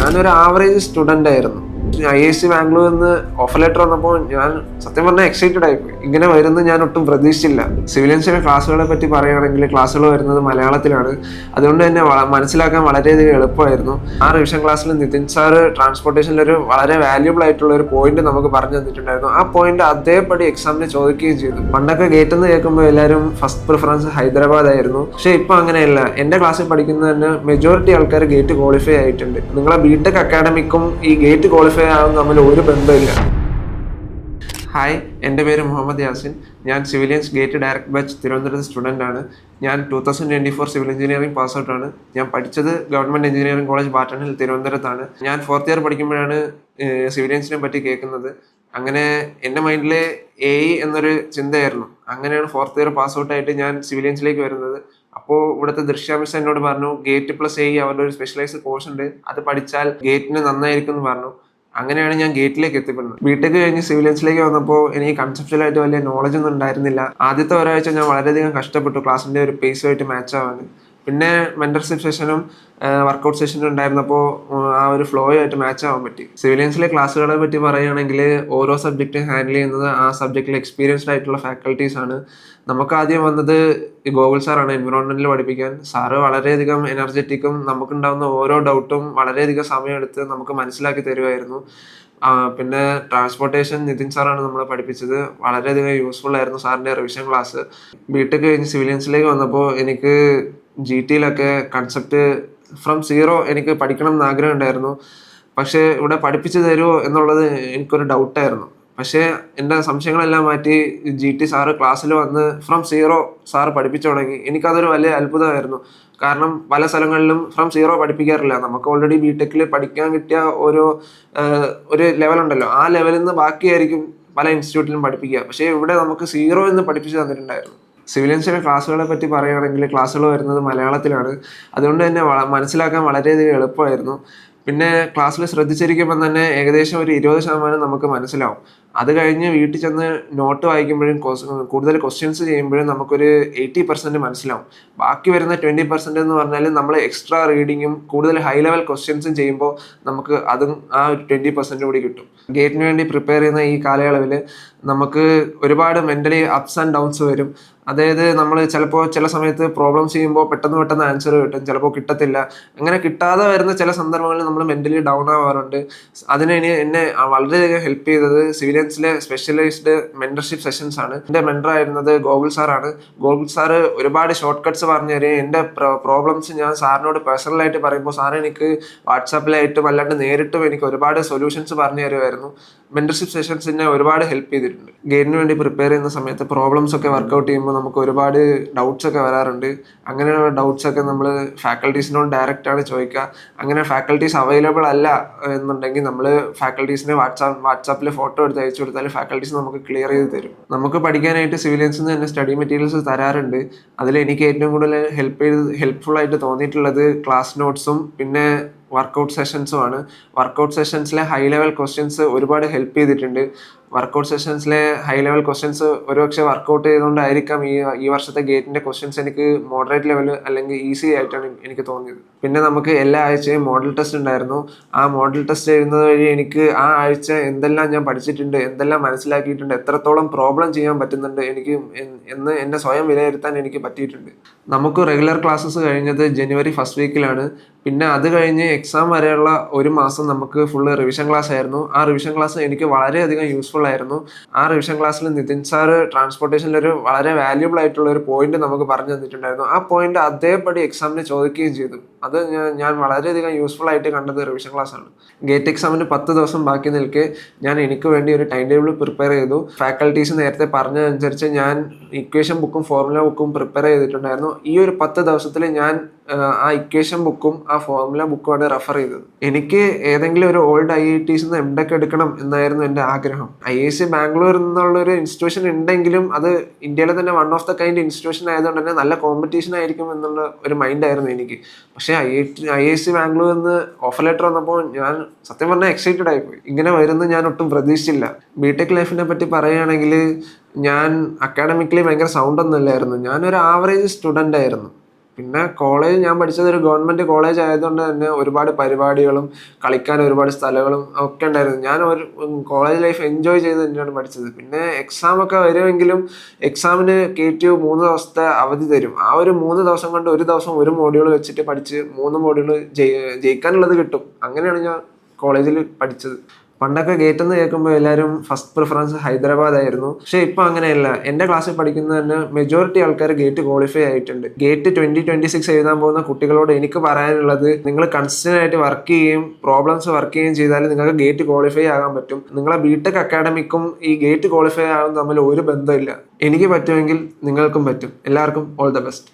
ഞാനൊരു average student ആയിരുന്നു. IISc ബാംഗ്ലൂരിൽ നിന്ന് ഓഫർ ലെറ്റർ വന്നപ്പോൾ ഞാൻ സത്യം പറഞ്ഞാൽ എക്സൈറ്റഡ് ആയിപ്പോയി. ഇങ്ങനെ വരുന്നത് ഞാൻ ഒട്ടും പ്രതീക്ഷിച്ചില്ല. സിവിലിയൻസിന്റെ ക്ലാസ്സുകളെ പറ്റി പറയുകയാണെങ്കിൽ ക്ലാസ്സുകൾ വരുന്നത് മലയാളത്തിലാണ്. അതുകൊണ്ട് തന്നെ മനസ്സിലാക്കാൻ വളരെയധികം എളുപ്പമായിരുന്നു. ആ റിവിഷൻ ക്ലാസ്സിൽ നിതിൻ സാറ് ട്രാൻസ്പോർട്ടേഷനിൽ ഒരു വളരെ വാല്യൂബിൾ ആയിട്ടുള്ള ഒരു പോയിന്റ് നമുക്ക് പറഞ്ഞു തന്നിട്ടുണ്ടായിരുന്നു. ആ പോയിന്റ് അതേപടി എക്സാമിന് ചോദിക്കുകയും ചെയ്തു. പണ്ടൊക്കെ ഗേറ്റ് എന്ന് കേൾക്കുമ്പോൾ എല്ലാവരും ഫസ്റ്റ് പ്രിഫറൻസ് ഹൈദരാബാദ് ആയിരുന്നു. പക്ഷേ ഇപ്പൊ അങ്ങനെയല്ല. എന്റെ ക്ലാസ്സിൽ പഠിക്കുന്ന തന്നെ മെജോറിറ്റി ആൾക്കാർ ഗേറ്റ് ക്വാളിഫൈ ആയിട്ടുണ്ട്. നിങ്ങളെ ബിടെക് അക്കാഡമിക്കും ഈ ഗേറ്റ് ക്വാളിഫൈ ആവും തമ്മിൽ ഒരു ബന്ധമില്ല. ഹായ്, എൻ്റെ പേര് മുഹമ്മദ് യാസിൻ. ഞാൻ സിവിലിയൻസ് ഗേറ്റ് ഡയറക്ട് ബാച്ച് തിരുവനന്തപുരത്ത് സ്റ്റുഡൻ്റ് ആണ്. ഞാൻ 2024 സിവിൽ എഞ്ചിനീയറിംഗ് പാസ് ഔട്ടാണ്. ഞാൻ പഠിച്ചത് government engineering college Barton Hill തിരുവനന്തപുരത്താണ്. ഞാൻ 4th ഇയർ പഠിക്കുമ്പോഴാണ് സിവിലിയൻസിനെ പറ്റി കേൾക്കുന്നത്. അങ്ങനെ എൻ്റെ മൈൻഡിൽ AE എന്നൊരു ചിന്തയായിരുന്നു. അങ്ങനെയാണ് 4th ഇയർ പാസ് ഔട്ടായിട്ട് ഞാൻ സിവിലിയൻസിലേക്ക് വരുന്നത്. അപ്പോൾ ഇവിടുത്തെ ദൃശ്യ മിസ് എന്നോട് പറഞ്ഞു, ഗേറ്റ് പ്ലസ് AE അവരുടെ ഒരു സ്പെഷ്യലൈസ്ഡ് കോഴ്സ് ഉണ്ട്, അത് പഠിച്ചാൽ ഗേറ്റിന് നന്നായിരിക്കും എന്ന് പറഞ്ഞു. അങ്ങനെയാണ് ഞാൻ ഗേറ്റിലേക്ക് എത്തിപ്പെടുന്നത്. ബിടെക് കഴിഞ്ഞ് സിവിലിയൻസിലേക്ക് വന്നപ്പോൾ എനിക്ക് കൺസെപ്റ്റുവലായിട്ട് വലിയ നോളജ് ഒന്നും ഉണ്ടായിരുന്നില്ല. ആദ്യത്തെ ഒരാഴ്ച ഞാൻ വളരെയധികം കഷ്ടപ്പെട്ടു ക്ലാസ്സിൻ്റെ ഒരു പേസുമായിട്ട് മാച്ച് ആവാൻ. പിന്നെ മെന്റർഷിപ്പ് സെഷനും വർക്കൗട്ട് സെഷനും ഉണ്ടായിരുന്നപ്പോൾ ആ ഒരു ഫ്ലോ ആയിട്ട് മാച്ച് ആവാൻ പറ്റി. സിവിലിയൻസിലെ ക്ലാസ്സുകളെ പറ്റി പറയുകയാണെങ്കിൽ ഓരോ സബ്ജക്റ്റും ഹാൻഡിൽ ചെയ്യുന്നത് ആ സബ്ജക്റ്റിൽ എക്സ്പീരിയൻസ്ഡ് ആയിട്ടുള്ള ഫാക്കൽറ്റീസ് ആണ്. നമുക്ക് ആദ്യം വന്നത് ഗോകുൽ സാറാണ് എൻവിറോൺമെന്റിൽ പഠിപ്പിക്കാൻ. സാറ് വളരെയധികം എനർജറ്റിക്കും നമുക്കുണ്ടാകുന്ന ഓരോ ഡൗട്ടും വളരെയധികം സമയമെടുത്ത് നമുക്ക് മനസ്സിലാക്കി തരുമായിരുന്നു. പിന്നെ ട്രാൻസ്പോർട്ടേഷൻ നിതിൻ സാറാണ് നമ്മളെ പഠിപ്പിച്ചത്. വളരെയധികം യൂസ്ഫുൾ ആയിരുന്നു സാറിൻ്റെ റിവിഷൻ ക്ലാസ്. ബിടെക് കഴിഞ്ഞ് സിവിലിയൻസിലേക്ക് വന്നപ്പോൾ എനിക്ക് GTയിലൊക്കെ കൺസെപ്റ്റ് ഫ്രം സീറോ എനിക്ക് പഠിക്കണം എന്ന് ആഗ്രഹം ഉണ്ടായിരുന്നു. പക്ഷേ ഇവിടെ പഠിപ്പിച്ചു തരുമോ എന്നുള്ളത് എനിക്കൊരു ഡൗട്ടായിരുന്നു. പക്ഷേ എൻ്റെ സംശയങ്ങളെല്ലാം മാറ്റി GT സാറ് ക്ലാസ്സിൽ വന്ന് ഫ്രം സീറോ സാറ് പഠിപ്പിച്ചു തുടങ്ങി. എനിക്കതൊരു വലിയ അത്ഭുതമായിരുന്നു. കാരണം പല സ്ഥലങ്ങളിലും ഫ്രം സീറോ പഠിപ്പിക്കാറില്ല. നമുക്ക് ഓൾറെഡി ബിടെക്കിൽ പഠിക്കാൻ കിട്ടിയ ഒരു ലെവലുണ്ടല്ലോ, ആ ലെവലിൽ നിന്ന് ബാക്കിയായിരിക്കും പല ഇൻസ്റ്റിറ്റ്യൂട്ടിലും പഠിപ്പിക്കുക. പക്ഷേ ഇവിടെ നമുക്ക് സീറോ എന്ന് പഠിപ്പിച്ചു തന്നിട്ടുണ്ടായിരുന്നു. സിവിലിയൻസിന്റെ ക്ലാസ്സുകളെ പറ്റി പറയുകയാണെങ്കിൽ ക്ലാസ്സുകൾ വരുന്നത് മലയാളത്തിലാണ്. അതുകൊണ്ട് തന്നെ മനസ്സിലാക്കാൻ വളരെയധികം എളുപ്പമായിരുന്നു. പിന്നെ ക്ലാസ്സിൽ ശ്രദ്ധിച്ചിരിക്കുമ്പോൾ തന്നെ ഏകദേശം ഒരു 20% നമുക്ക് മനസ്സിലാവും. അത് കഴിഞ്ഞ് വീട്ടിൽ ചെന്ന് നോട്ട് വായിക്കുമ്പോഴും കൂടുതൽ ക്വസ്റ്റ്യൻസ് ചെയ്യുമ്പോഴും നമുക്കൊരു 80% മനസ്സിലാവും. ബാക്കി വരുന്ന 20% എന്ന് പറഞ്ഞാൽ നമ്മൾ എക്സ്ട്രാ റീഡിങ്ങും കൂടുതൽ ഹൈ ലെവൽ ക്വസ്റ്റ്യൻസും ചെയ്യുമ്പോൾ നമുക്ക് അതും ആ ഒരു 20% കൂടി കിട്ടും. ഗേറ്റിന് വേണ്ടി പ്രിപ്പയർ ചെയ്യുന്ന ഈ കാലയളവിൽ നമുക്ക് ഒരുപാട് മെൻ്റലി അപ്സ് ആൻഡ് ഡൗൺസ് വരും. അതായത് നമ്മൾ ചിലപ്പോൾ ചില സമയത്ത് പ്രോബ്ലംസ് ചെയ്യുമ്പോൾ പെട്ടെന്ന് ആൻസർ കിട്ടും, ചിലപ്പോൾ കിട്ടത്തില്ല. അങ്ങനെ കിട്ടാതെ വരുന്ന ചില സന്ദർഭങ്ങളിൽ നമ്മൾ മെൻ്റലി ഡൗൺ ആവാറുണ്ട്. അതിന് എന്നെ വളരെയധികം ഹെൽപ്പ് ചെയ്തത് സിവിലിയൻസിലെ സ്പെഷ്യലൈസ്ഡ് മെന്റർഷിപ്പ് സെഷൻസ് ആണ്. എൻ്റെ മെന്റർ ആയിരുന്നത് ഗോകുൽ സാറാണ്. ഗോകുൽ സാറ് ഒരുപാട് ഷോർട്ട് കട്ട്സ് പറഞ്ഞു തരും. എൻ്റെ പ്രോബ്ലംസ് ഞാൻ സാറിനോട് പേഴ്സണലായിട്ട് പറയുമ്പോൾ സാർ എനിക്ക് വാട്സാപ്പിലായിട്ടും അല്ലാണ്ട് നേരിട്ടും എനിക്ക് ഒരുപാട് സൊല്യൂഷൻസ് പറഞ്ഞു തരുമായിരുന്നു. മെന്റർഷിപ്പ് സെഷൻസ് എന്നെ ഒരുപാട് ഹെൽപ്പ് ചെയ്തിട്ടുണ്ട്. ഗെയിമിന് വേണ്ടി പ്രിപ്പയർ ചെയ്യുന്ന സമയത്ത് പ്രോബ്ലംസ് ഒക്കെ വർക്കൗട്ട് ചെയ്യുമ്പോൾ നമുക്ക് ഒരുപാട് ഡൗട്ട്സ് ഒക്കെ വരാറുണ്ട്. അങ്ങനെയുള്ള ഡൗട്ട്സ് ഒക്കെ നമ്മൾ ഫാക്കൽറ്റീസിനോട് ഡയറക്റ്റ് ആണ് ചോദിക്കുക. അങ്ങനെ ഫാക്കൽറ്റീസ് അവൈലബിൾ അല്ല എന്നുണ്ടെങ്കിൽ നമ്മൾ ഫാക്കൽറ്റീസിനെ വാട്സാപ്പിൽ ഫോട്ടോ എടുത്ത് അയച്ചു കൊടുത്താൽ ഫാക്കൽറ്റീസ് നമുക്ക് ക്ലിയർ ചെയ്ത് തരും. നമുക്ക് പഠിക്കാനായിട്ട് സിവിലിയൻസിൽ നിന്ന് തന്നെ സ്റ്റഡി മെറ്റീരിയൽസ് തരാറുണ്ട്. അതിൽ എനിക്ക് ഏറ്റവും കൂടുതൽ ഹെൽപ്ഫുൾ ആയിട്ട് തോന്നിയിട്ടുള്ളത് ക്ലാസ് നോട്ട്സും പിന്നെ വർക്കൗട്ട് സെഷൻസും ആണ്. വർക്കൗട്ട് സെഷൻസിലെ ഹൈ ലെവൽ ക്വസ്റ്റ്യൻസ് ഒരുപാട് ഹെൽപ്പ് ചെയ്തിട്ടുണ്ട്. വർക്കൗട്ട് സെഷൻസിലെ ഹൈ ലെവൽ ക്വസ്റ്റ്യൻസ് ഒരുപക്ഷെ വർക്കൗട്ട് ചെയ്തുകൊണ്ടായിരിക്കാം ഈ വർഷത്തെ ഗേറ്റിന്റെ ക്വസ്റ്റ്യൻസ് എനിക്ക് മോഡറേറ്റ് ലെവൽ അല്ലെങ്കിൽ ഈസി ആയിട്ടാണ് എനിക്ക് തോന്നിയത്. പിന്നെ നമുക്ക് എല്ലാ ആഴ്ചയും മോഡൽ ടെസ്റ്റ് ഉണ്ടായിരുന്നു. ആ മോഡൽ ടെസ്റ്റ് എഴുതുന്നത് വഴി എനിക്ക് ആ ആഴ്ച എന്തെല്ലാം ഞാൻ പഠിച്ചിട്ടുണ്ട്, എന്തെല്ലാം മനസ്സിലാക്കിയിട്ടുണ്ട്, എത്രത്തോളം പ്രോബ്ലം ചെയ്യാൻ പറ്റുന്നുണ്ട് എനിക്ക് എന്ന് എന്നെ സ്വയം വിലയിരുത്താൻ എനിക്ക് പറ്റിയിട്ടുണ്ട്. നമുക്ക് റെഗുലർ ക്ലാസ്സസ് കഴിഞ്ഞത് ജനുവരി ഫസ്റ്റ് വീക്കിലാണ്. പിന്നെ അത് കഴിഞ്ഞ് എക്സാം വരെയുള്ള ഒരു മാസം നമുക്ക് ഫുള്ള് റിവിഷൻ ക്ലാസ് ആയിരുന്നു. ആ റിവിഷൻ ക്ലാസ് എനിക്ക് വളരെയധികം യൂസ്ഫുൾ ആയിരുന്നു. ആ റിവിഷൻ ക്ലാസ്സിൽ നിതിൻ സാറ് ട്രാൻസ്പോർട്ടേഷനിൽ ഒരു വളരെ വാല്യൂബിൾ ആയിട്ടുള്ള ഒരു പോയിന്റ് നമുക്ക് പറഞ്ഞു തന്നിട്ടുണ്ടായിരുന്നു. ആ പോയിന്റ് അതേപടി എക്സാമിന് ചോദിക്കുകയും ചെയ്തു. അത് ഞാൻ വളരെയധികം യൂസ്ഫുൾ ആയിട്ട് കണ്ടത് റിവിഷൻ ക്ലാസ് ആണ്. ഗേറ്റ് എക്സാമിന് 10 ദിവസം ബാക്കി നിൽക്കെ ഞാൻ എനിക്ക് വേണ്ടി ഒരു ടൈം ടേബിൾ പ്രിപ്പയർ ചെയ്തു. ഫാക്കൽറ്റീസ് നേരത്തെ പറഞ്ഞതനുസരിച്ച് ഞാൻ ഇക്വേഷൻ ബുക്കും ഫോർമുല ബുക്കും പ്രിപ്പയർ ചെയ്തിട്ടുണ്ടായിരുന്നു. ഈ ഒരു 10 ദിവസത്തിൽ ഞാൻ ആ ഇക്വേഷൻ ബുക്കും ആ ഫോർമുല ബുക്കുമാണ് റെഫർ ചെയ്തത്. എനിക്ക് ഏതെങ്കിലും ഒരു ഓൾഡ് IITs MTech എടുക്കണം എന്നായിരുന്നു എൻ്റെ ആഗ്രഹം. IISc ബാംഗ്ലൂർ എന്നുള്ളൊരു ഇൻസ്റ്റിറ്റ്യൂഷൻ ഉണ്ടെങ്കിലും അത് ഇന്ത്യയിലെ തന്നെ one of the kind institution ആയതുകൊണ്ട് തന്നെ നല്ല കോമ്പറ്റീഷൻ ആയിരിക്കും എന്നുള്ള ഒരു മൈൻഡായിരുന്നു എനിക്ക്. പക്ഷേ IISc ബാംഗ്ലൂരിൽ നിന്ന് ഓഫർ ലെറ്റർ വന്നപ്പോൾ ഞാൻ സത്യം പറഞ്ഞാൽ എക്സൈറ്റഡ് ആയിപ്പോയി. ഇങ്ങനെ വരുന്നത് ഞാൻ ഒട്ടും പ്രതീക്ഷിച്ചില്ല. ബിടെക് ലൈഫിനെ പറ്റി പറയുകയാണെങ്കിൽ ഞാൻ അക്കാഡമിക്കലി ഭയങ്കര സൗണ്ട് ഒന്നും ഇല്ലായിരുന്നു. ഞാനൊരു ആവറേജ് സ്റ്റുഡൻ്റ് ആയിരുന്നു. പിന്നെ കോളേജ് ഞാൻ പഠിച്ചത് ഒരു ഗവൺമെന്റ് കോളേജ് ആയതുകൊണ്ട് തന്നെ ഒരുപാട് പരിപാടികളും കളിക്കാൻ ഒരുപാട് സ്ഥലങ്ങളും ഒക്കെ ഉണ്ടായിരുന്നു. ഞാൻ ഒരു കോളേജ് ലൈഫ് എൻജോയ് ചെയ്ത് തന്നെയാണ് പഠിച്ചത്. പിന്നെ എക്സാം ഒക്കെ വരുമെങ്കിലും എക്സാമിന് KTU 3 ദിവസത്തെ അവധി തരും. ആ ഒരു 3 ദിവസം കൊണ്ട് ഒരു ദിവസം ഒരു മോഡ്യൂൾ വെച്ചിട്ട് പഠിച്ച് 3 മോഡ്യൂൾ ജയിക്കാനുള്ളത് കിട്ടും. അങ്ങനെയാണ് ഞാൻ കോളേജിൽ പഠിച്ചത്. പണ്ടൊക്കെ ഗേറ്റ് എന്ന് കേൾക്കുമ്പോൾ എല്ലാവരും ഫസ്റ്റ് പ്രിഫറൻസ് ഹൈദരാബാദ് ആയിരുന്നു. പക്ഷെ ഇപ്പൊ അങ്ങനെയല്ല. എന്റെ ക്ലാസ്സിൽ പഠിക്കുന്ന തന്നെ മെജോറിറ്റി ആൾക്കാർ ഗേറ്റ് ക്വാളിഫൈ ആയിട്ടുണ്ട്. ഗേറ്റ് 2026 എഴുതാൻ പോകുന്ന കുട്ടികളോട് എനിക്ക് പറയാനുള്ളത്, നിങ്ങൾ കൺസിസ്റ്റന്റ് ആയിട്ട് വർക്ക് ചെയ്യുകയും പ്രോബ്ലംസ് വർക്ക് ചെയ്യുകയും ചെയ്താൽ നിങ്ങൾക്ക് ഗേറ്റ് ക്വാളിഫൈ ആകാൻ പറ്റും. നിങ്ങളെ ബിടെക് അക്കാഡമിക്കും ഈ ഗേറ്റ് ക്വാളിഫൈ ആകും തമ്മിൽ ഒരു ബന്ധമില്ല. എനിക്ക് പറ്റുമെങ്കിൽ നിങ്ങൾക്കും പറ്റും. എല്ലാവർക്കും ഓൾ ദ ബെസ്റ്റ്.